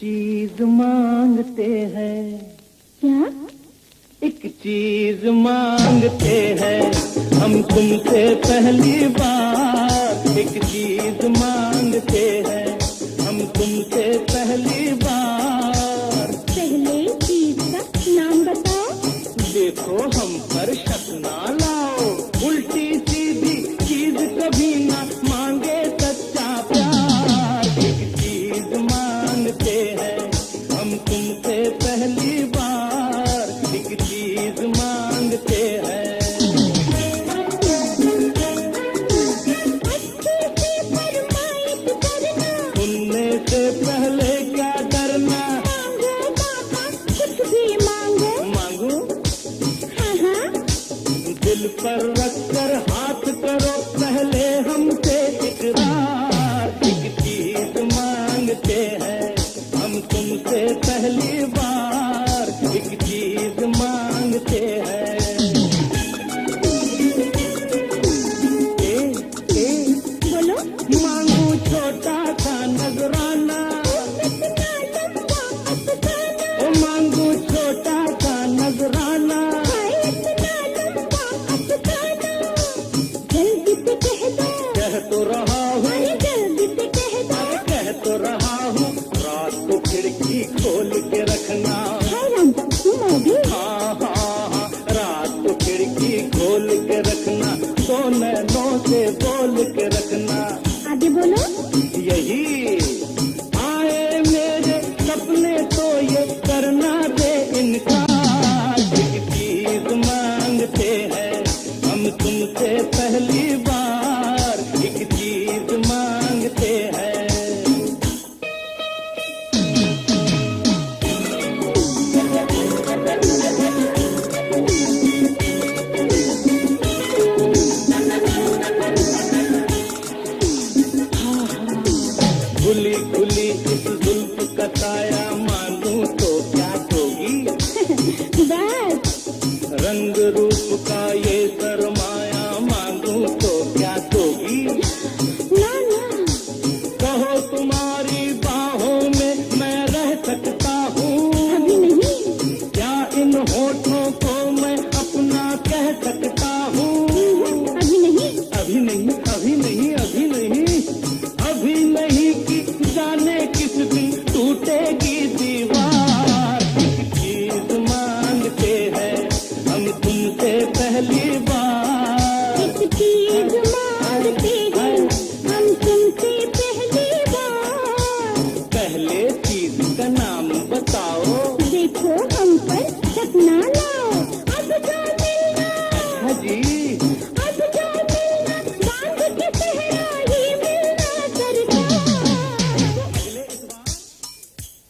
चीज मांगते हैं। क्या? एक चीज मांगते हैं हम तुमसे पहली बार। एक चीज मांगते हैं हम तुमसे पहली बार। पहले चीज का नाम बताओ। देखो हम पर शक ना लाओ, उल्टी सीधी चीज कभी ना मांगे सच्चा प्यार। एक चीज मांगते हैं हम तुमसे पहली बार। एक चीज मांगते हैं। सुनने से पहले क्या डरना। मांगो बाबा, कुछ भी मांगो। मांगू हाँ हाँ। दिल पर रख कर हाथ करो पहले हमसे इकरार। एक चीज मांगते हैं हम तुमसे पहली बार। एक चीज मांगते हैं। बोलो। मांगू छोटा सा नजराना। इतना लंबा अफसाना। ओ मांगू छोटा सा नजराना। हाय इतना लंबा अफसाना। जल्दी से कह दो। कह तो रहा हूँ, अरे जल्दी से कह दो। कह तो रहा हूँ, रात को खिड़की खोल के